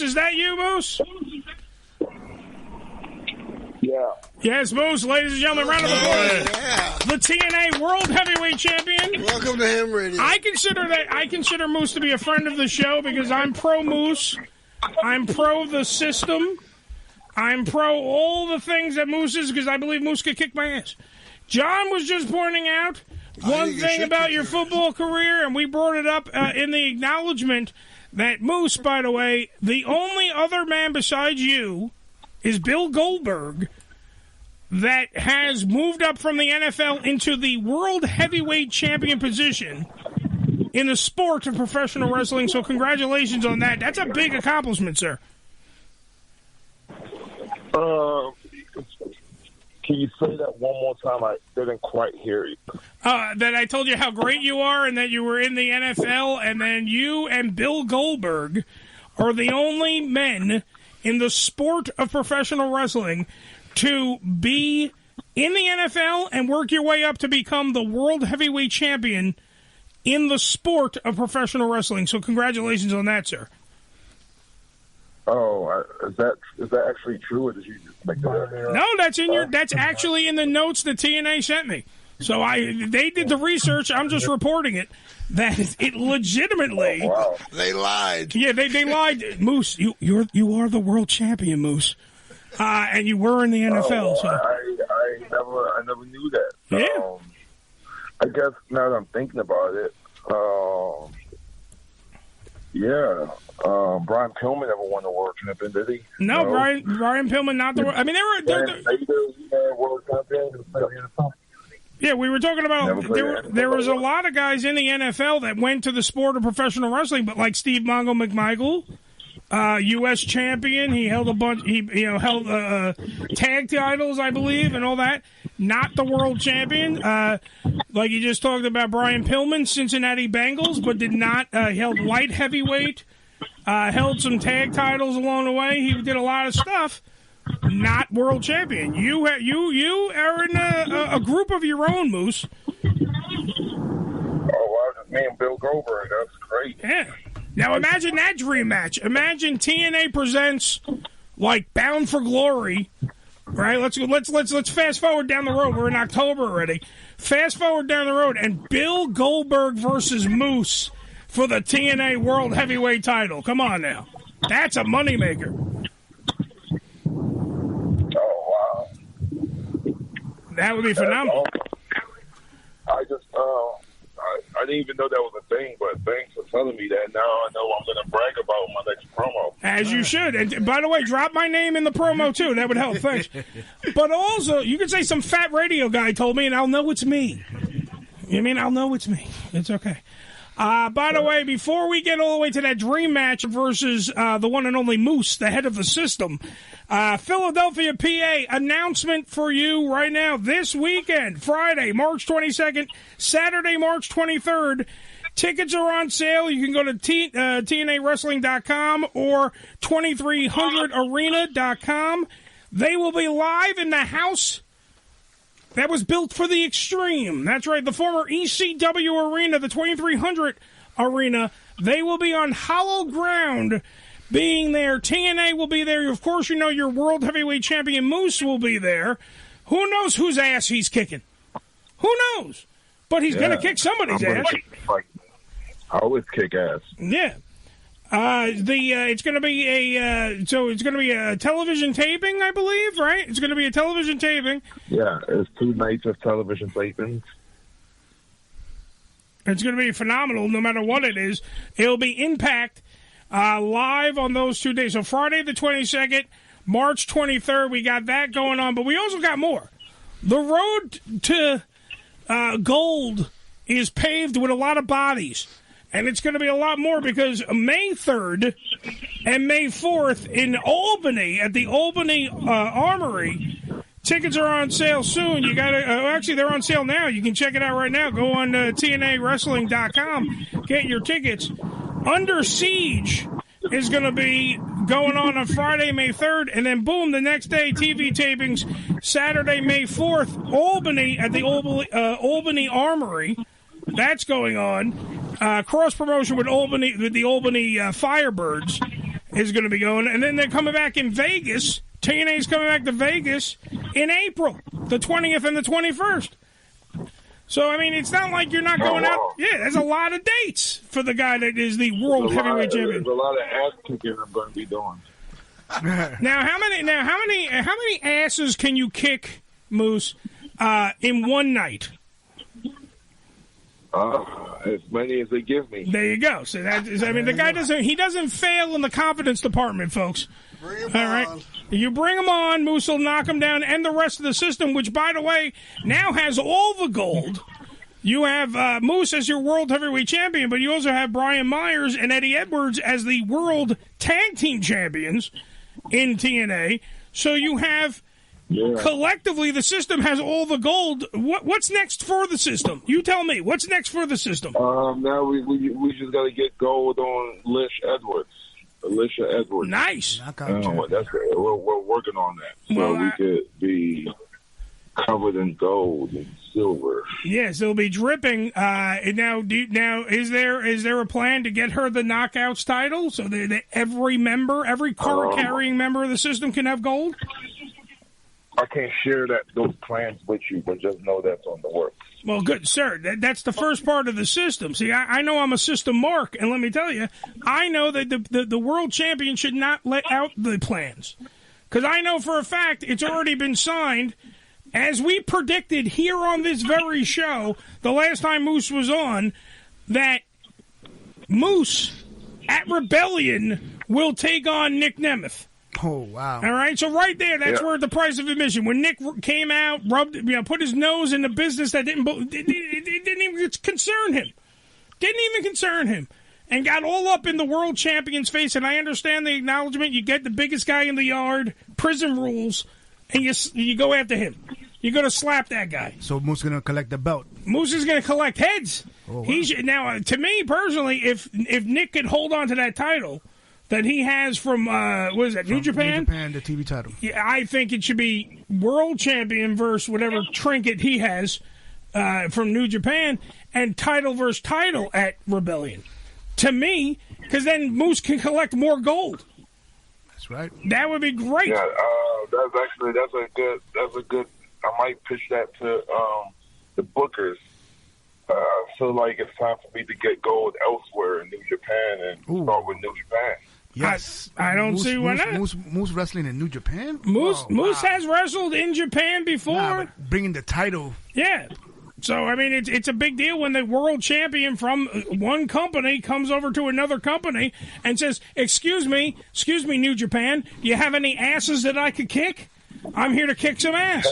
Is that you, Moose? Yeah. Yes, Moose. Ladies and gentlemen, round of applause. Yeah. The TNA World Heavyweight Champion. Welcome to Ham Radio. I consider Moose to be a friend of the show because I'm pro Moose. I'm pro the system. I'm pro all the things that Moose is because I believe Moose could kick my ass. John was just pointing out one thing about your football career, and we brought it up in the acknowledgement that Moose, by the way, the only other man besides you is Bill Goldberg that has moved up from the NFL into the World Heavyweight Champion position in the sport of professional wrestling. So congratulations on that. That's a big accomplishment, sir. Can you say that one more time? I didn't quite hear you. That I told you how great you are and that you were in the NFL, and then you and Bill Goldberg are the only men in the sport of professional wrestling to be in the NFL and work your way up to become the World Heavyweight Champion in the sport of professional wrestling. So congratulations on that, sir. Oh, is that actually true, or did you just make that up? No, that's actually in the notes that TNA sent me. So they did the research. I'm just reporting it. That it legitimately. Oh, wow. They lied. Yeah, they lied. Moose, you are the world champion, Moose, and you were in the NFL. So I never knew that. Yeah. I guess now that I'm thinking about it, Brian Pillman never won the world champion, did he? No, Brian Pillman not the. I mean, they're world champion. Yeah, we were talking about there was a lot of guys in the NFL that went to the sport of professional wrestling, but like Steve Mongo McMichael, U.S. champion, he held a bunch. He held tag titles, I believe, and all that. Not the world champion, like you just talked about. Brian Pillman, Cincinnati Bengals, but did not held light heavyweight. Held some tag titles along the way. He did a lot of stuff. Not world champion. You are in a group of your own, Moose. Oh, wow, just me and Bill Goldberg. That's great. Yeah. Now imagine that dream match. Imagine TNA presents like Bound for Glory. Right? Let's fast forward down the road. We're in October already. Fast forward down the road, and Bill Goldberg versus Moose for the TNA World Heavyweight title. Come on now, that's a moneymaker. Oh, wow. That would be phenomenal. I didn't even know that was a thing, but thanks for telling me that. Now I know I'm going to brag about my next promo. As you should. And by the way, drop my name in the promo, too. That would help. Thanks. But also, you could say some fat radio guy told me, and I'll know it's me. You mean I'll know it's me. It's okay. By the way, before we get all the way to that dream match versus the one and only Moose, the head of the system, Philadelphia, PA, announcement for you right now this weekend, Friday, March 22nd, Saturday, March 23rd. Tickets are on sale. You can go to TNAWrestling.com or 2300arena.com. They will be live in the house that was built for the Extreme. That's right, the former ECW arena, the 2300 arena. They will be on hollow ground being there. TNA will be there. Of course, you know your World Heavyweight Champion Moose will be there. Who knows whose ass he's kicking? Who knows? But he's going to kick somebody's ass. I always kick ass. Yeah. It's going to be a television taping, I believe, right? It's going to be a television taping. Yeah, it's 2 nights of television tapings. It's going to be phenomenal, no matter what it is. It'll be Impact live on those 2 days. So Friday the 22nd, March 23rd, we got that going on, but we also got more. The road to gold is paved with a lot of bodies. And it's going to be a lot more because May 3rd and May 4th in Albany at the Albany Armory, tickets are on sale soon. You got to actually they're on sale now. You can check it out right now. Go on TNAWrestling.com, get your tickets. Under Siege is going to be going on Friday, May 3rd, and then boom, the next day TV tapings Saturday, May 4th, Albany at the Albany Armory. That's going on. Cross promotion with the Albany Firebirds, is going to be going, and then they're coming back in Vegas. TNA's coming back to Vegas in April, the 20th and the 21st. So, I mean, it's not like you're not going out. Yeah, there's a lot of dates for the guy that is the world heavyweight champion. There's a lot of ass kicking I'm going to be doing. Now, how many asses can you kick, Moose, in one night? As many as they give me. There you go. So that is, I mean, the guy doesn't fail in the confidence department, folks. Bring him All right. on. You bring him on, Moose will knock him down, and the rest of the system, which, by the way, now has all the gold. You have Moose as your world heavyweight champion, but you also have Brian Myers and Eddie Edwards as the world tag team champions in TNA. So you have, collectively, the system has all the gold. What's next for the system? You tell me. What's next for the system? Now we just got to get gold on Alicia Edwards. Nice. We're working on that, so we could be covered in gold and silver. Yes, it'll be dripping. Now, is there a plan to get her the Knockouts title so that every card carrying member of the system can have gold? I can't share those plans with you, but just know that's on the works. Well, good, sir. That's the first part of the system. See, I know I'm a system mark, and let me tell you, I know that the world champion should not let out the plans. Because I know for a fact it's already been signed. As we predicted here on this very show, the last time Moose was on, that Moose at Rebellion will take on Nick Nemeth. Oh, wow. All right, so right there, that's where the price of admission. When Nick came out, put his nose in the business that didn't even concern him. Didn't even concern him. And got all up in the world champion's face, and I understand the acknowledgement. You get the biggest guy in the yard, prison rules, and you go after him. You're going to slap that guy. So Moose is going to collect the belt. Moose is going to collect heads. Oh, wow. Now, to me, personally, if Nick could hold on to that title that he has from, what is that, New Japan? New Japan, the TV title. Yeah, I think it should be world champion versus whatever trinket he has from New Japan, and title versus title at Rebellion. To me, because then Moose can collect more gold. That's right. That would be great. Yeah, that's a good. I might pitch that to the bookers. I feel like it's time for me to get gold elsewhere in New Japan and start with New Japan. Yes, I don't see why not. Moose wrestling in New Japan. Moose has wrestled in Japan before. But bringing the title. Yeah. So, I mean, it's a big deal when the world champion from one company comes over to another company and says, excuse me, New Japan, do you have any asses that I could kick? I'm here to kick some ass.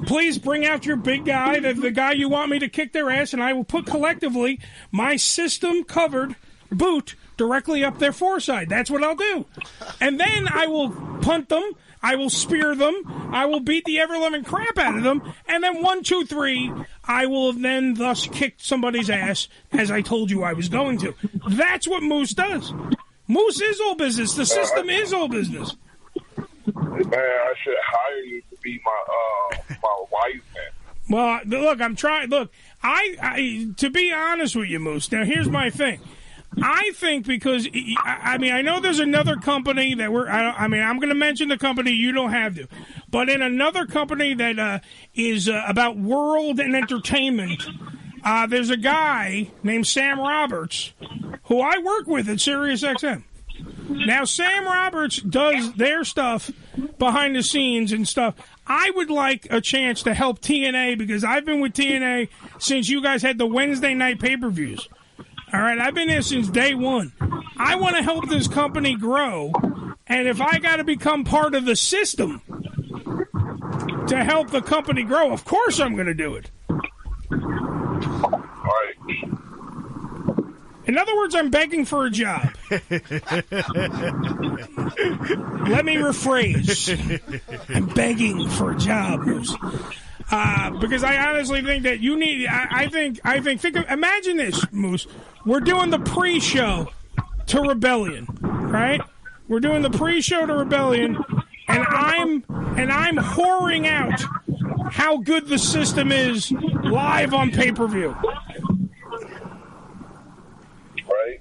Please bring out your big guy, the guy you want me to kick their ass, and I will put collectively my system-covered boot directly up their foreside. That's what I'll do. And then I will punt them. I will spear them. I will beat the ever-loving crap out of them. And then 1, 2, 3, I will have then thus kicked somebody's ass as I told you I was going to. That's what Moose does. Moose is all business. The system is all business. Man, I should hire you to be my wife, man. Well, look, I'm trying. Look, I to be honest with you, Moose. Now, here's my thing. I think because I mean, I know there's another company that I'm going to mention the company. You don't have to, but in another company that is about world and entertainment, there's a guy named Sam Roberts who I work with at SiriusXM. Now, Sam Roberts does their stuff behind the scenes and stuff. I would like a chance to help TNA because I've been with TNA since you guys had the Wednesday night pay-per-views. All right, I've been here since day one. I want to help this company grow, and if I got to become part of the system to help the company grow, of course I'm going to do it. All right. In other words, I'm begging for a job. Let me rephrase. I'm begging for a job, Moose. Because I honestly think that you need. Imagine this, Moose. We're doing the pre-show to Rebellion, right? We're doing the pre-show to Rebellion, and I'm whoring out how good the system is live on pay-per-view. Right.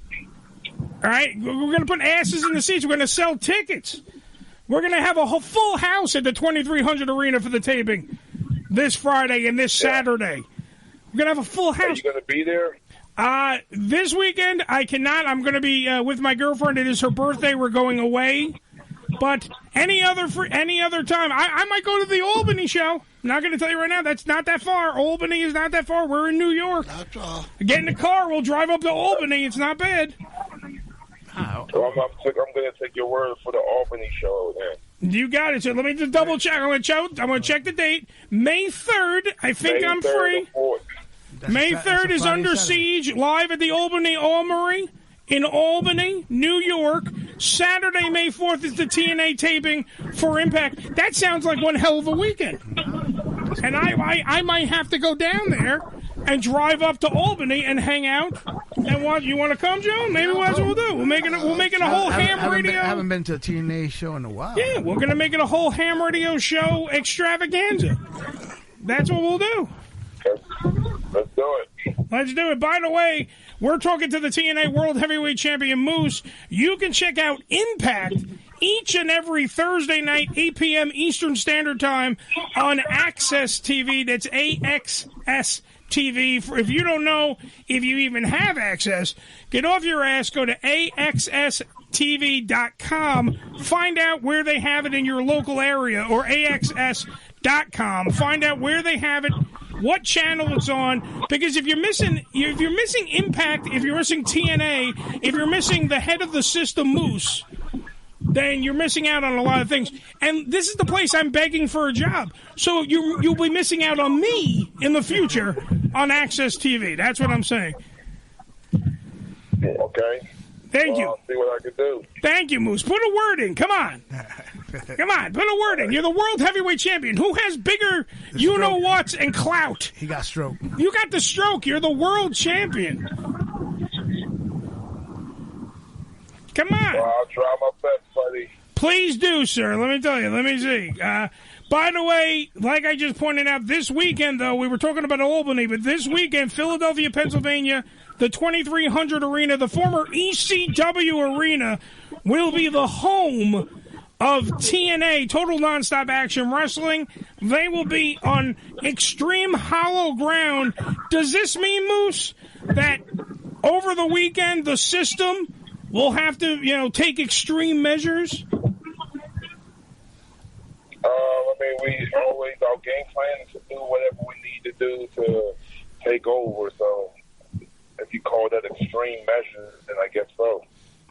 All right? We're going to put asses in the seats. We're going to sell tickets. We're going to have a whole full house at the 2300 Arena for the taping this Friday and this Saturday. We're going to have a full house. Are you going to be there? This weekend, I cannot. I'm going to be with my girlfriend. It is her birthday. We're going away. But any other time, I might go to the Albany show. I'm not going to tell you right now. That's not that far. Albany is not that far. We're in New York. That's all. Get in the car. We'll drive up to Albany. It's not bad. So I'm going to take your word for the Albany show then. You got it. So let me just double check. I'm going to check the date. May 3rd. I think I'm free. May 3rd is Under Siege live at the Albany Armory in Albany, New York. Saturday, May 4th is the TNA taping for Impact. That sounds like one hell of a weekend. And I might have to go down there and drive up to Albany and hang out. And what, you want to come, Joe? Maybe that's what we'll do. We'll make it a whole ham radio. I haven't been to a TNA show in a while. Yeah, we're going to make it a whole ham radio show extravaganza. That's what we'll do. Let's do it. Let's do it. By the way, we're talking to the TNA World Heavyweight Champion Moose. You can check out Impact each and every Thursday night, 8 p.m. Eastern Standard Time on Access TV. That's AXS TV. If you don't know if you even have access, get off your ass, go to AXSTV.com, find out where they have it in your local area, or AXS.com. Find out where they have it, what channel it's on, because if you're missing Impact, if you're missing TNA, if you're missing the head of the system, Moose, then you're missing out on a lot of things. And this is the place I'm begging for a job. So you'll be missing out on me in the future on Access TV. That's what I'm saying. Okay. Thank you. I'll see what I can do. Thank you, Moose. Put a word in. Come on. Come on. Put a word in. You're the World Heavyweight Champion. Who has bigger you-know-whats and clout? He got stroke. You got the stroke. You're the World Champion. Come on. Well, I'll try my best, buddy. Please do, sir. Let me tell you. Let me see. By the way, like I just pointed out, this weekend, though, we were talking about Albany, but this weekend, Philadelphia, Pennsylvania, the 2300 Arena, the former ECW Arena, will be the home of TNA, Total Nonstop Action Wrestling. They will be on extreme hollow ground. Does this mean, Moose, that over the weekend, the system will have to, take extreme measures? Our game plan is to do whatever we need to do to take over. So if you call that extreme measures, then I guess so.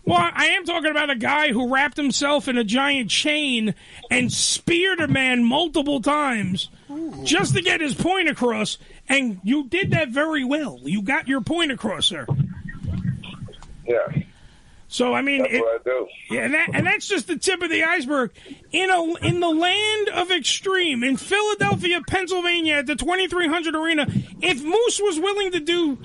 Well, I am talking about a guy who wrapped himself in a giant chain and speared a man multiple times just to get his point across, and you did that very well. You got your point across, sir. Yeah. So, I mean, that's what I do. Yeah, and that's just the tip of the iceberg. In the land of extreme, in Philadelphia, Pennsylvania, at the 2300 Arena, if Moose was willing to do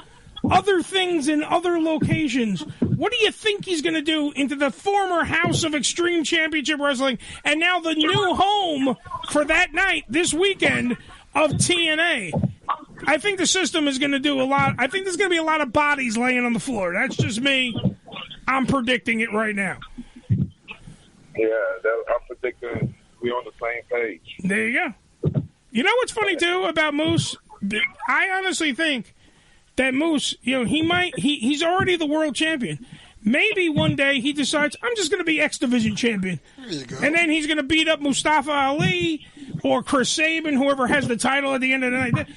other things in other locations, what do you think he's going to do into the former House of Extreme Championship Wrestling and now the new home for that night, this weekend, of TNA? I think the system is going to do a lot. I think there's going to be a lot of bodies laying on the floor. That's just me. I'm predicting it right now. Yeah, I'm predicting we're on the same page. There you go. You know what's funny, too, about Moose? I honestly think that Moose, he's already the world champion. Maybe one day he decides, I'm just going to be X Division champion. There you go. And then he's going to beat up Mustafa Ali or Chris Sabin, whoever has the title at the end of the night.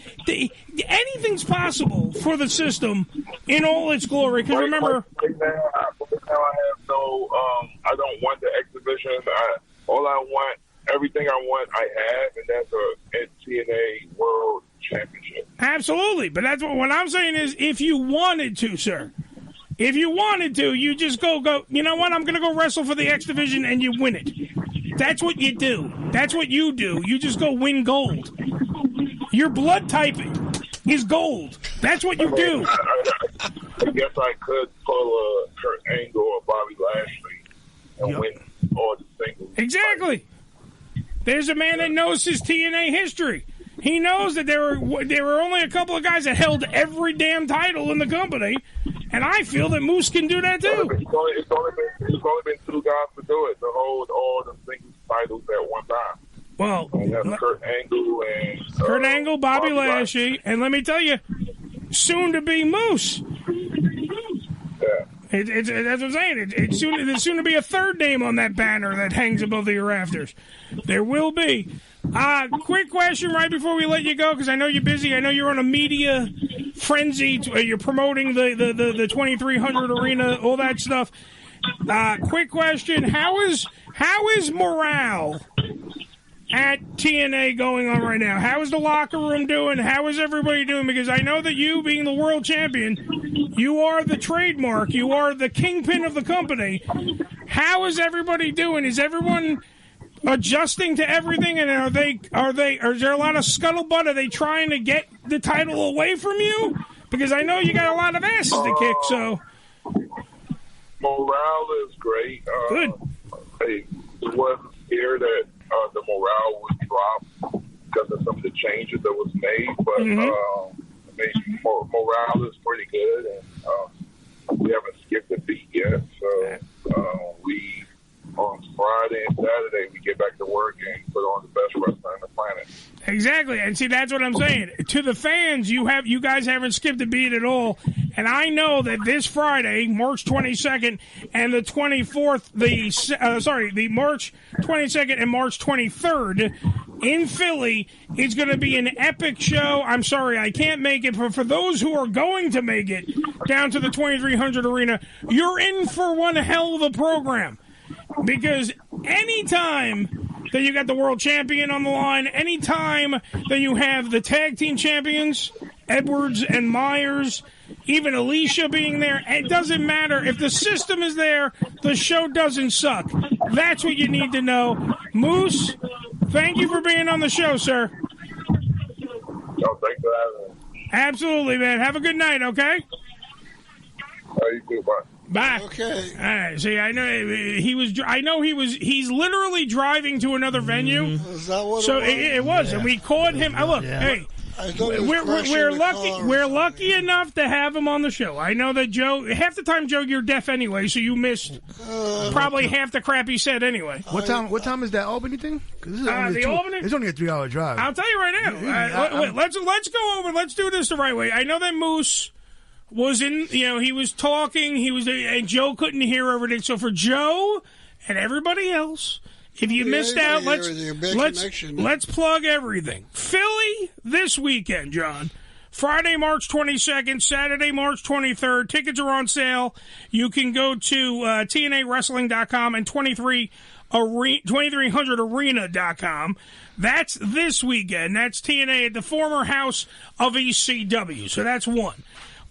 Anything's possible for the system in all its glory. Because remember... Right now, I have no... I don't want the exhibition. Everything I want, I have, and that's a TNA World Championship. Absolutely. But that's what I'm saying is, if you wanted to, sir... If you wanted to, you just go, you know what, I'm going to go wrestle for the X Division, and you win it. That's what you do. That's what you do. You just go win gold. Your blood type is gold. That's what you do. I guess I could pull a Kurt Angle or Bobby Lashley and win all the singles. Exactly. There's a man that knows his TNA history. He knows that there were only a couple of guys that held every damn title in the company, And I feel that Moose can do that, too. It's only been two guys to do it, to hold all the singles titles at one time. Well, Kurt Angle and Bobby Lashley, and let me tell you, soon to be Moose. Yeah. That's what I'm saying. There's soon to be a third name on that banner that hangs above the rafters. There will be. Quick question right before we let you go, because I know you're busy. I know you're on a media frenzy. You're promoting the 2300 arena, all that stuff. Quick question: How is morale at TNA going on right now? How is the locker room doing? How is everybody doing? Because I know that you, being the world champion, you are the trademark. You are the kingpin of the company. How is everybody doing? Is everyone adjusting to everything? And is there a lot of scuttlebutt? Are they trying to get the title away from you? Because I know you got a lot of asses to kick. So morale is great. Good. It wasn't scared that the morale would drop because of some of the changes that was made, but morale is pretty good, and we haven't skipped a beat yet. So we on Friday and Saturday we get back to work and put on the best wrestler on the planet. Exactly, and see, that's what I'm saying. To the fans, you guys haven't skipped a beat at all, and I know that this Friday, March 22nd, and the 24th, the March 22nd and March 23rd in Philly is going to be an epic show. I'm sorry, I can't make it, but for those who are going to make it down to the 2300 arena, you're in for one hell of a program, because anytime that you got the world champion on the line, anytime that you have the tag team champions, Edwards and Myers, even Alicia being there, it doesn't matter. If the system is there, the show doesn't suck. That's what you need to know. Moose, thank you for being on the show, sir. No, thanks for having me. Absolutely, man. Have a good night, okay? You too, bye. Bye. Okay. All right. See, I know he's literally driving to another venue. Is that what so it was, yeah. and we caught him. Look, hey, we're lucky. We're lucky enough to have him on the show. I know that Joe. Half the time, Joe, you're deaf anyway, so you missed probably half the crap he said anyway. What time is that Albany thing? Albany. It's only a 3-hour drive. I'll tell you right now. Let's go over. Let's do this the right way. I know that Moose was he was talking, and Joe couldn't hear everything. So for Joe and everybody else, if you missed out, let's plug everything. Philly this weekend, John. Friday, March 22nd, Saturday, March 23rd. Tickets are on sale. You can go to TNAWrestling.com and 2300arena.com. That's this weekend. That's TNA at the former house of ECW. So that's one.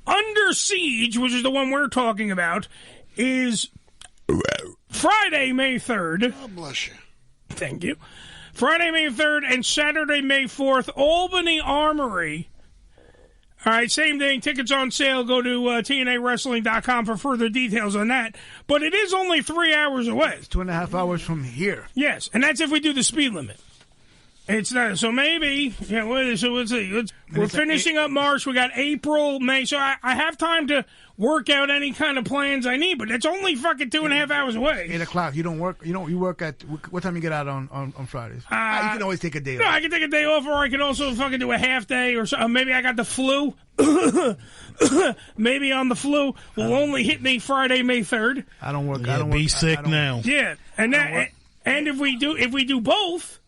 Under Siege, which is the one we're talking about, is Friday, May 3rd. God bless you. Thank you. Friday, May 3rd, and Saturday, May 4th, Albany Armory. All right, same thing. Tickets on sale. Go to TNAWrestling.com for further details on that. But it is only 3 hours away. It's 2.5 hours from here. Yes, and that's if we do the speed limit. It's not. So maybe, let's see. We're finishing up March. We got April, May. So I have time to work out any kind of plans I need, but it's only fucking 2.5 hours away. 8 o'clock. You don't work. You work at what time you get out on Fridays? You can always take a day off. No, I can take a day off, or I can also fucking do a half day, or so. Maybe I got the flu. Maybe on the flu will only hit me Friday, May 3rd. I don't work. Yeah, I don't be work, sick now. Yeah, and if we do both.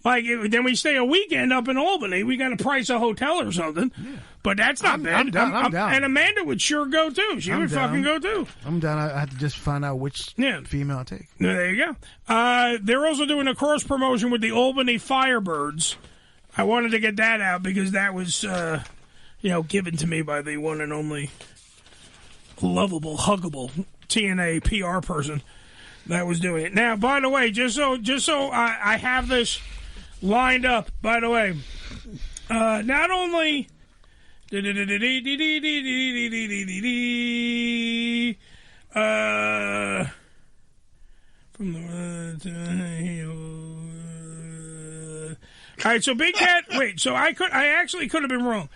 Like, then we stay a weekend up in Albany. We got to price a hotel or something. Yeah. But that's not bad. I'm down. And Amanda would sure go, too. She would fucking go, too. I'm down. I have to just find out which female I take. There you go. They're also doing a cross-promotion with the Albany Firebirds. I wanted to get that out because that was, given to me by the one and only lovable, huggable TNA PR person that was doing it. Now, by the way, just so I have this lined up, by the way, not only from the all right, so Big Cat, wait, so I actually could have been wrong.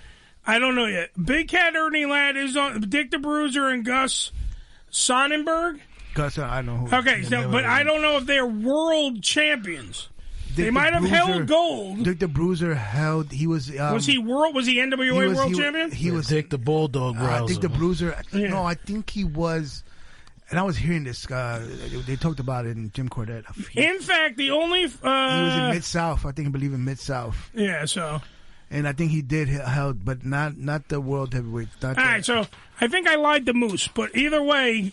I don't know yet. Big Cat Ernie Ladd is on. Dick the Bruiser and Gus Sonnenberg. Gus, I know who. Okay, but I don't know if they're world champions. They might have held gold. Dick the Bruiser held. He was. Was he world? Was he NWA world champion? He was Dick the Bulldog. Dick the Bruiser. Yeah. No, I think he was. And I was hearing this. They talked about it in Jim Cornette. In fact, the only he was in Mid-South. I believe in Mid-South. Yeah. So. And I think he did held, but not the world heavyweight. All right, so I think I lied to Moose, but either way,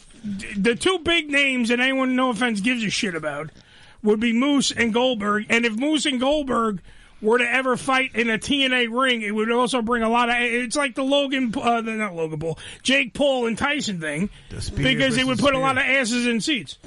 the two big names that anyone, no offense, gives a shit about would be Moose and Goldberg. And if Moose and Goldberg were to ever fight in a TNA ring, it would also bring a lot of... It's like the not Logan Paul, Jake Paul and Tyson thing, because it would put a lot of asses in seats.